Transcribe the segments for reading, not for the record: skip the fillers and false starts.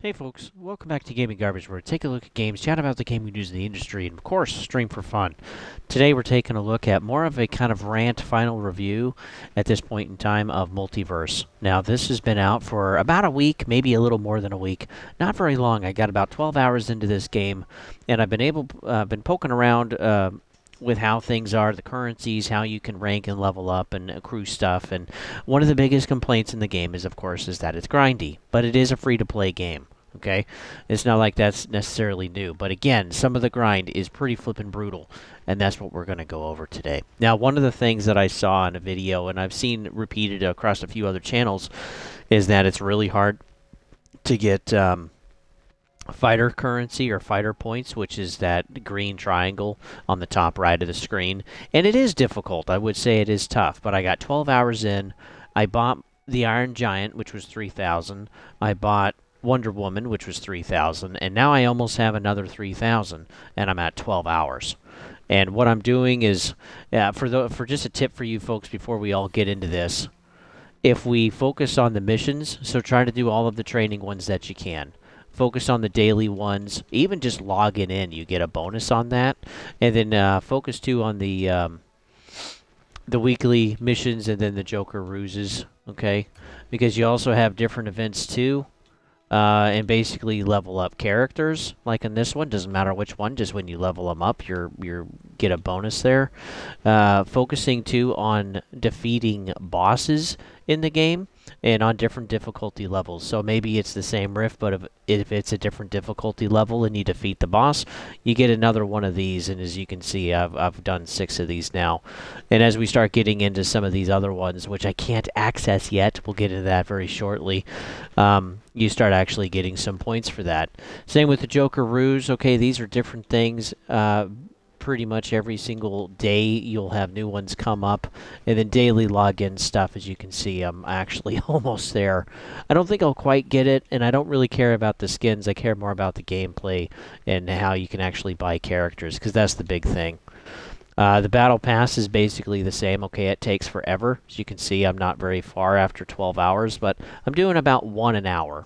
Hey folks, welcome back to Gaming Garbage, where we take a look at games, chat about the gaming news in the industry, and of course, stream for fun. Today we're taking a look at more of a kind of rant final review at this point in time of MultiVerse. Now, this has been out for about a week, maybe a little more than a week. Not very long. I got about 12 hours into this game, and I've been poking around with how things are, the currencies, how you can rank and level up and accrue stuff. And one of the biggest complaints in the game is, of course, is that it's grindy. But it is a free-to-play game. Okay, it's not like that's necessarily new. But again, some of the grind is pretty flippin' brutal, and that's what we're going to go over today. Now, one of the things that I saw in a video, and I've seen repeated across a few other channels, is that it's really hard to get fighter currency or fighter points, which is that green triangle on the top right of the screen. And it is difficult. I would say it is tough, but I got 12 hours in. I bought the Iron Giant, which was 3,000. I bought Wonder Woman, which was 3,000, and now I almost have another 3,000, and I'm at 12 hours. And what I'm doing is, for just a tip for you folks before we all get into this, if we focus on the missions, so try to do all of the training ones that you can. Focus on the daily ones. Even just logging in, you get a bonus on that. And then focus too on the weekly missions and then the Joker ruses. Okay, because you also have different events too. And basically level up characters, like in this one. Doesn't matter which one, just when you level them up, you get a bonus there. Focusing too on defeating bosses in the game and on different difficulty levels. So maybe it's the same rift, but if it's a different difficulty level and you defeat the boss, you get another one of these. And as you can see, I've done 6 of these now. And as we start getting into some of these other ones, which I can't access yet, we'll get into that very shortly, you start actually getting some points for that. Same with the Joker ruse. Okay, these are different things. Pretty much every single day you'll have new ones come up, and then daily login stuff. As you can see, I'm actually almost there. I don't think I'll quite get it, and I don't really care about the skins. I care more about the gameplay and how you can actually buy characters, because that's the big thing. The battle pass is basically the same. Okay, it takes forever. As you can see, I'm not very far after 12 hours, but I'm doing about 1 an hour.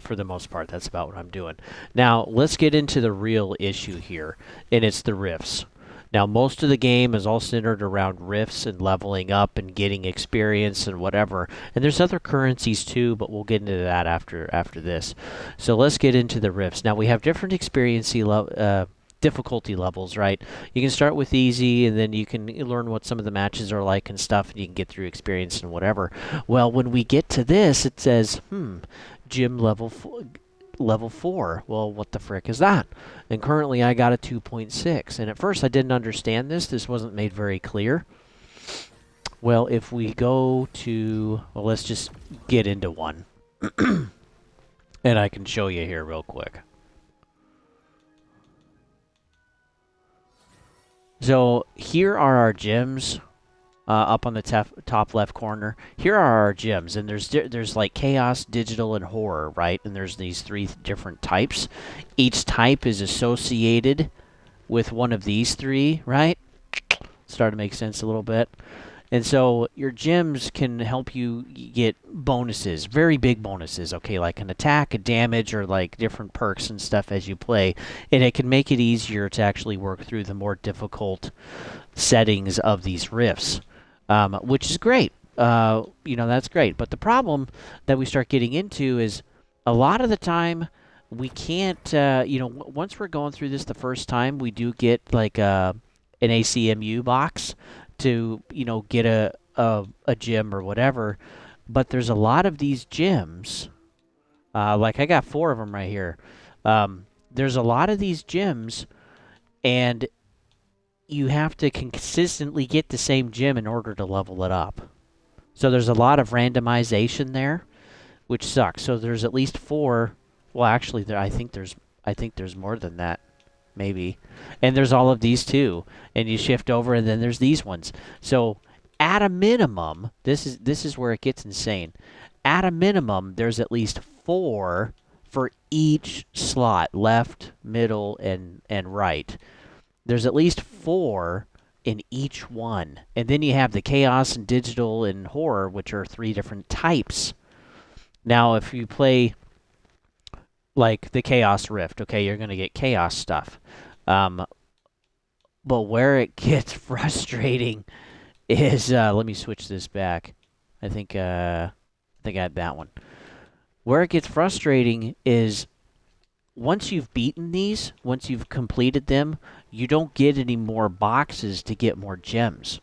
For the most part, that's about what I'm doing. Now, let's get into the real issue here, and it's the rifts. Now, most of the game is all centered around rifts and leveling up and getting experience and whatever. And there's other currencies too, but we'll get into that after this. So let's get into the rifts. Now, we have different difficulty levels, right? You can start with easy, and then you can learn what some of the matches are like and stuff, and you can get through experience and whatever. Well, when we get to this, it says, gym level 4. Well, what the frick is that? And currently I got a 2.6. And at first I didn't understand this. This wasn't made very clear. Well, if we go to... Well, let's just get into one. And I can show you here real quick. So here are our gyms. Up on the top left corner, here are our gyms, and there's like chaos, digital, and horror, right? And there's these 3 different types. Each type is associated with one of these 3, right? Start to make sense a little bit. And so your gyms can help you get bonuses, very big bonuses, okay, like an attack, a damage, or like different perks and stuff as you play. And it can make it easier to actually work through the more difficult settings of these rifts. Which is great. That's great. But the problem that we start getting into is a lot of the time we can't, once we're going through this the first time, we do get like an ACMU box to, get a gym or whatever. But there's a lot of these gyms, like I got 4 of them right here. There's a lot of these gyms, and you have to consistently get the same gym in order to level it up. So there's a lot of randomization there, which sucks. So there's at least 4. Well, actually, I think there's more than that, maybe. And there's all of these too. And you shift over, and then there's these ones. So at a minimum, this is where it gets insane. At a minimum, there's at least 4 for each slot, left, middle, and right. There's at least 4 in each one. And then you have the chaos and digital and horror, which are 3 different types. Now, if you play like the Chaos Rift. Okay, you're going to get Chaos stuff. Um, but where it gets frustrating is let me switch this back. I think I had that one. Where it gets frustrating is once you've beaten these, once you've completed them, you don't get any more boxes to get more gems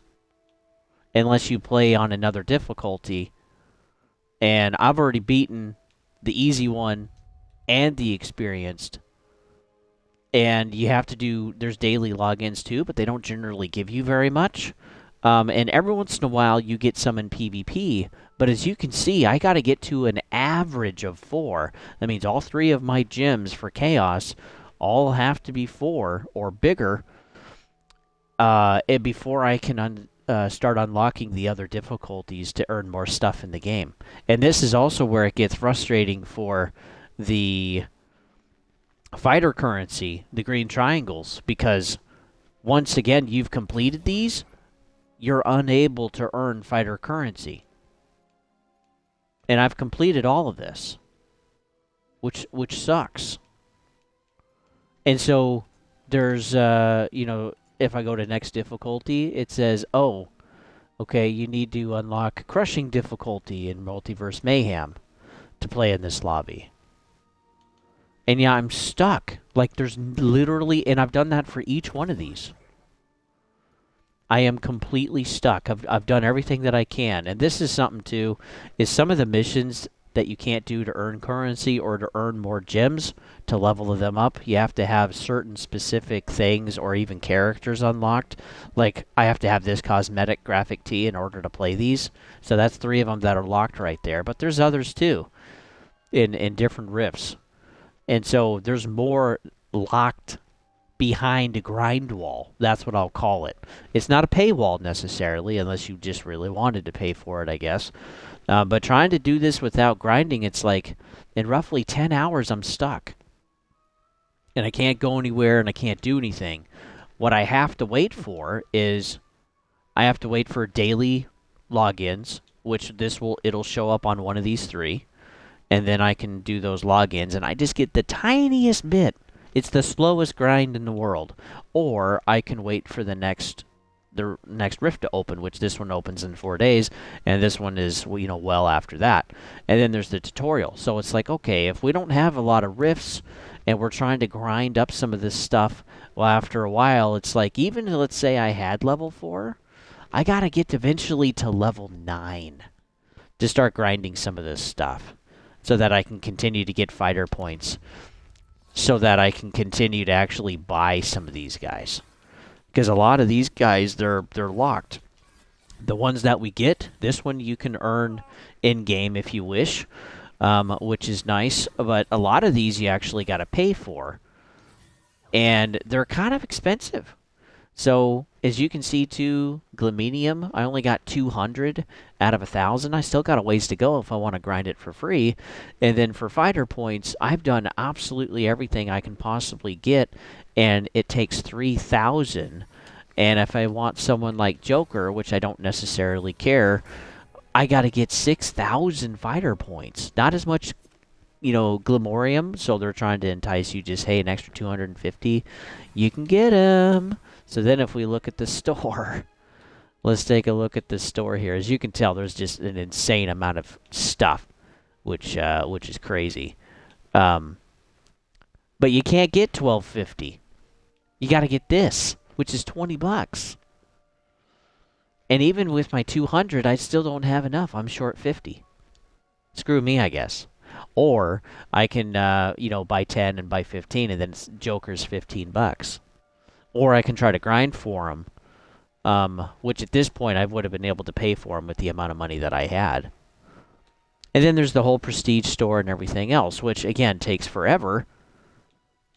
unless you play on another difficulty. And I've already beaten the easy one and the experienced. And you have to do, there's daily logins too, but they don't generally give you very much. And every once in a while you get some in PvP. But as you can see, I got to get to an average of 4. That means all 3 of my gems for Chaos all have to be 4 or bigger before I can start unlocking the other difficulties to earn more stuff in the game. And this is also where it gets frustrating for the fighter currency, the green triangles, because once again you've completed these, you're unable to earn fighter currency. And I've completed all of this, which sucks. And so there's if I go to next difficulty, it says, "Oh, okay, you need to unlock crushing difficulty in MultiVerse Mayhem to play in this lobby." And yeah, I'm stuck. Like there's literally, and I've done that for each one of these. I am completely stuck. I've done everything that I can. And this is something too, is some of the missions that you can't do to earn currency or to earn more gems to level them up. You have to have certain specific things or even characters unlocked. Like I have to have this cosmetic graphic tee in order to play these. So that's 3 of them that are locked right there. But there's others too in different rifts. And so there's more locked behind a grind wall. That's what I'll call it. It's not a paywall necessarily, unless you just really wanted to pay for it, I guess. But trying to do this without grinding, it's like in roughly 10 hours I'm stuck. And I can't go anywhere and I can't do anything. What I have to wait for is I have to wait for daily logins, which it'll show up on one of these 3. And then I can do those logins, and I just get the tiniest bit. It's the slowest grind in the world. Or I can wait for the next rift to open, which this one opens in 4 days, and this one is well after that. And then there's the tutorial. So it's like, okay, if we don't have a lot of rifts and we're trying to grind up some of this stuff, well, after a while, it's like, even let's say I had level 4, I gotta get eventually to level 9 to start grinding some of this stuff, so that I can continue to get fighter points, so that I can continue to actually buy some of these guys. Because a lot of these guys, they're locked. The ones that we get, this one you can earn in-game if you wish, which is nice. But a lot of these you actually got to pay for. And they're kind of expensive. So, as you can see too, Glaminium, I only got 200 out of 1,000. I still got a ways to go if I want to grind it for free. And then for fighter points, I've done absolutely everything I can possibly get, and it takes 3,000. And if I want someone like Joker, which I don't necessarily care, I got to get 6,000 fighter points. Not as much, Glamorium, so they're trying to entice you just, hey, an extra 250, you can get them. So then if we look at the store, let's take a look at the store here. As you can tell, there's just an insane amount of stuff, which is crazy. But you can't get 1250. You got to get this, which is $20. And even with my 200, I still don't have enough. I'm short 50. Screw me, I guess. Or I can, buy 10 and buy 15, and then Joker's $15. Or I can try to grind for them, which at this point I would have been able to pay for them with the amount of money that I had. And then there's the whole prestige store and everything else, which again takes forever.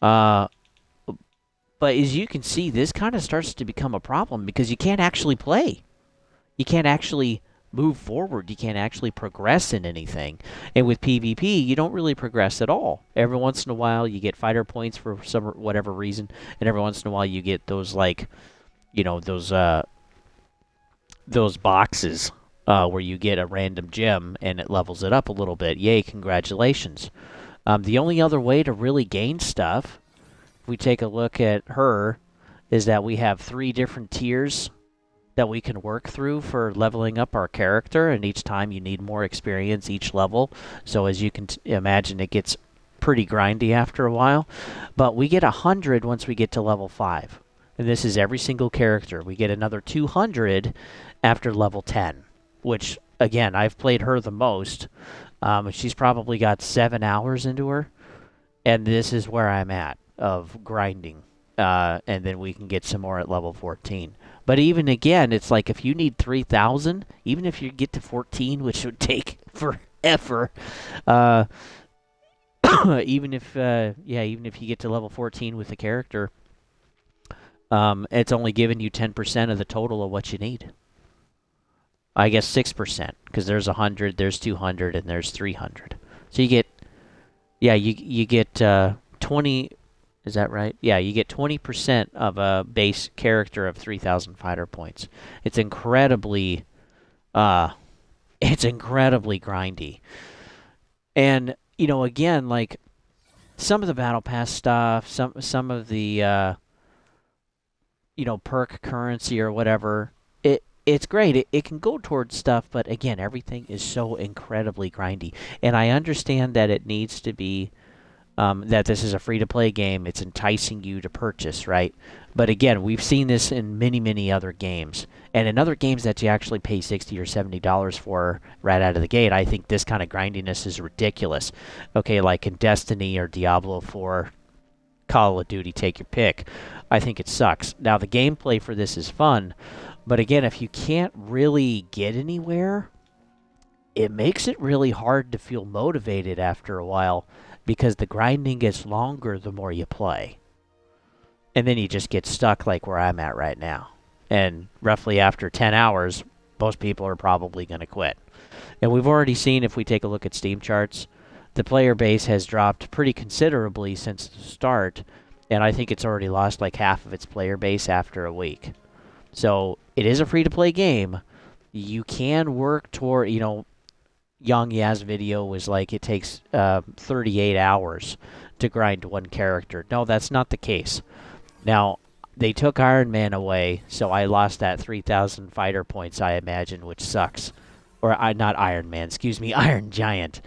But as you can see, this kind of starts to become a problem because you can't actually play. You can't actually move forward. You can't actually progress in anything. And with PvP, you don't really progress at all. Every once in a while, you get fighter points for whatever reason, and every once in a while, you get those those boxes where you get a random gem and it levels it up a little bit. Yay, congratulations. The only other way to really gain stuff, if we take a look at her, is that we have 3 different tiers that we can work through for leveling up our character, and each time you need more experience each level. So as you can imagine, it gets pretty grindy after a while. But we get 100 once we get to level 5. And this is every single character. We get another 200 after level 10, which, again, I've played her the most. She's probably got 7 hours into her, and this is where I'm at of grinding. And then we can get some more at level 14. But even again, it's like if you need 3,000, even if you get to 14, which would take forever, even if you get to level 14 with the character, it's only giving you 10% of the total of what you need. I guess 6%, because there's 100, there's 200, and there's 300. So you get, you get 20. Is that right? Yeah, you get 20% of a base character of 3,000 fighter points. It's incredibly grindy. And again, like some of the battle pass stuff, some of the perk currency or whatever, it's great. It can go towards stuff, but again, everything is so incredibly grindy. And I understand that it needs to be that this is a free-to-play game. It's enticing you to purchase, right? But again, we've seen this in many, many other games. And in other games that you actually pay $60 or $70 for right out of the gate, I think this kind of grindiness is ridiculous. Okay, like in Destiny or Diablo 4, Call of Duty, take your pick. I think it sucks. Now, the gameplay for this is fun, but again, if you can't really get anywhere, it makes it really hard to feel motivated after a while, because the grinding gets longer the more you play. And then you just get stuck like where I'm at right now. And roughly after 10 hours, most people are probably going to quit. And we've already seen, if we take a look at Steam charts, the player base has dropped pretty considerably since the start, and I think it's already lost like half of its player base after a week. So it is a free-to-play game. You can work toward, Yang Ya's video was like it takes 38 hours to grind one character. No, that's not the case. Now, they took Iron Man away, so I lost that 3,000 fighter points, I imagine, which sucks. Or not Iron Man, excuse me, Iron Giant.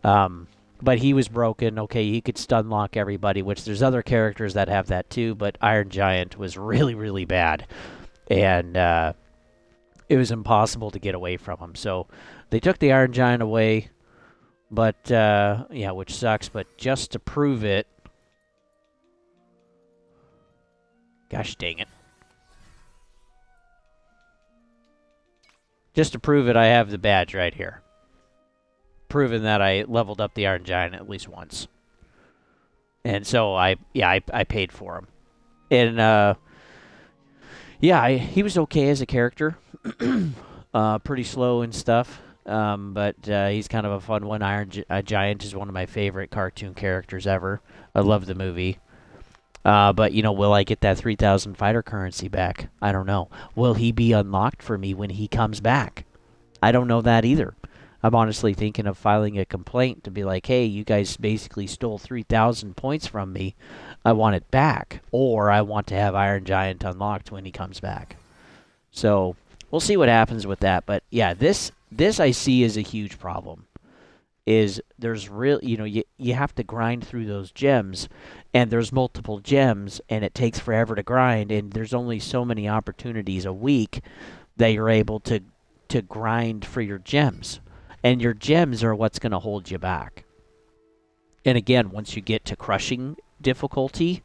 But he was broken. Okay, he could stun lock everybody, which there's other characters that have that too, but Iron Giant was really, really bad. And it was impossible to get away from him. So they took the Iron Giant away, but which sucks. But just to prove it, gosh dang it. Just to prove it, I have the badge right here, proving that I leveled up the Iron Giant at least once. And so I paid for him. And he was okay as a character. Pretty slow and stuff. But he's kind of a fun one. Iron Giant is one of my favorite cartoon characters ever. I love the movie. But, will I get that 3,000 fighter currency back? I don't know. Will he be unlocked for me when he comes back? I don't know that either. I'm honestly thinking of filing a complaint to be like, hey, you guys basically stole 3,000 points from me. I want it back. Or I want to have Iron Giant unlocked when he comes back. So we'll see what happens with that. But yeah, this I see as a huge problem. Is there's you have to grind through those gems, and there's multiple gems, and it takes forever to grind, and there's only so many opportunities a week that you're able to grind for your gems. And your gems are what's going to hold you back. And again, once you get to crushing difficulty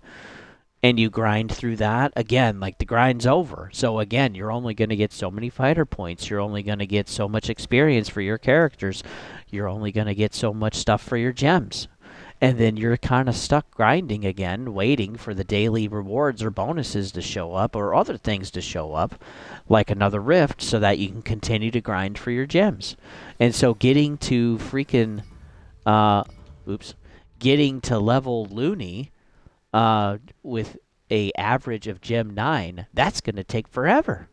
and you grind through that, again, like the grind's over. So again, you're only going to get so many fighter points. You're only going to get so much experience for your characters. You're only going to get so much stuff for your gems. And then you're kind of stuck grinding again, waiting for the daily rewards or bonuses to show up or other things to show up, like another rift, so that you can continue to grind for your gems. And so getting to freaking, getting to level Looney with a average of Gem 9, that's going to take forever.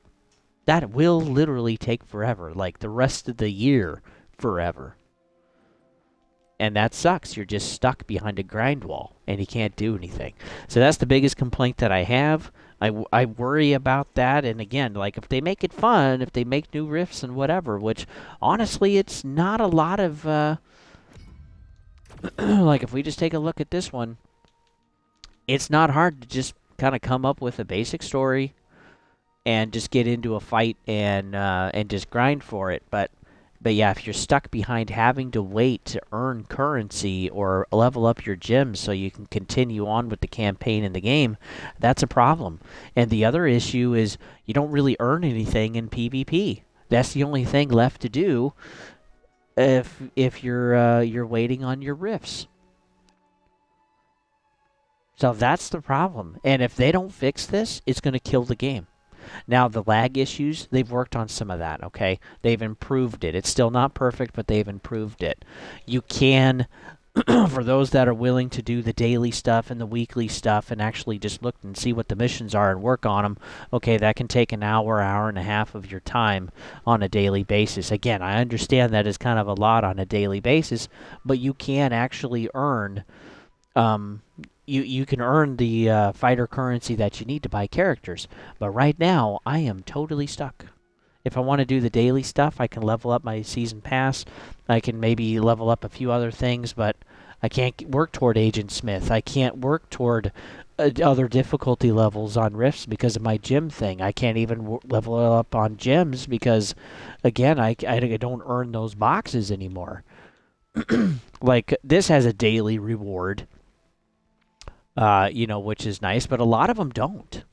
That will literally take forever, like the rest of the year forever. and that sucks. You're just stuck behind a grind wall, and you can't do anything. So that's the biggest complaint that I have. I worry about that, and again, like if they make it fun, if they make new riffs and whatever, which honestly, it's not a lot of like if we just take a look at this one, it's not hard to just kind of come up with a basic story and just get into a fight and just grind for it. But yeah, if you're stuck behind having to wait to earn currency or level up your gems so you can continue on with the campaign in the game, that's a problem. And the other issue is you don't really earn anything in PvP. That's the only thing left to do if you're waiting on your rifts. So that's the problem. And if they don't fix this, it's going to kill the game. Now, the lag issues, they've worked on some of that, okay? They've improved it. It's still not perfect, but they've improved it. You can, for those that are willing to do the daily stuff and the weekly stuff and actually just look and see what the missions are and work on them, okay, that can take an hour, hour and a half of your time on a daily basis. Again, I understand that is kind of a lot on a daily basis, but you can actually earn... You can earn the fighter currency that you need to buy characters. But right now, I am totally stuck. If I want to do the daily stuff, I can level up my season pass. I can maybe level up a few other things, but I can't work toward Agent Smith. I can't work toward other difficulty levels on rifts because of my gem thing. I can't even level up on gems because, again, I don't earn those boxes anymore. Like, this has a daily reward. Which is nice, but a lot of them don't.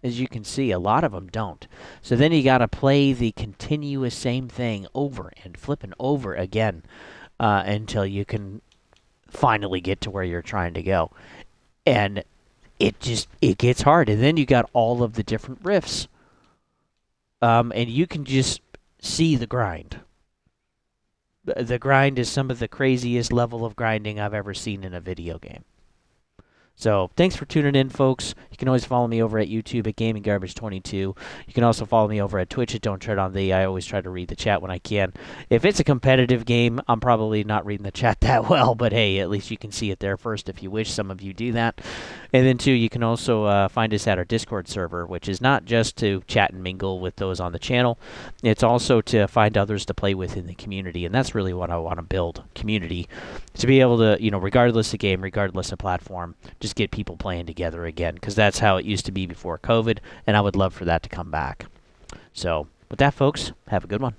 As you can see, a lot of them don't. So then you got to play the continuous same thing over and flipping over again until you can finally get to where you're trying to go. And it gets hard. And then you got all of the different rifts. And you can just see the grind. The grind is some of the craziest level of grinding I've ever seen in a video game. So, thanks for tuning in, folks. You can always follow me over at YouTube at GamingGarbage22. You can also follow me over at Twitch at Don't Tread on Thee. I always try to read the chat when I can. If it's a competitive game, I'm probably not reading the chat that well, but hey, at least you can see it there first if you wish. Some of you do that. And then, too, you can also find us at our Discord server, which is not just to chat and mingle with those on the channel. It's also to find others to play with in the community, and that's really what I want to build, community. To be able to, regardless of game, regardless of platform, just get people playing together again, because that's how it used to be before COVID, and I would love for that to come back. So, with that, folks, have a good one.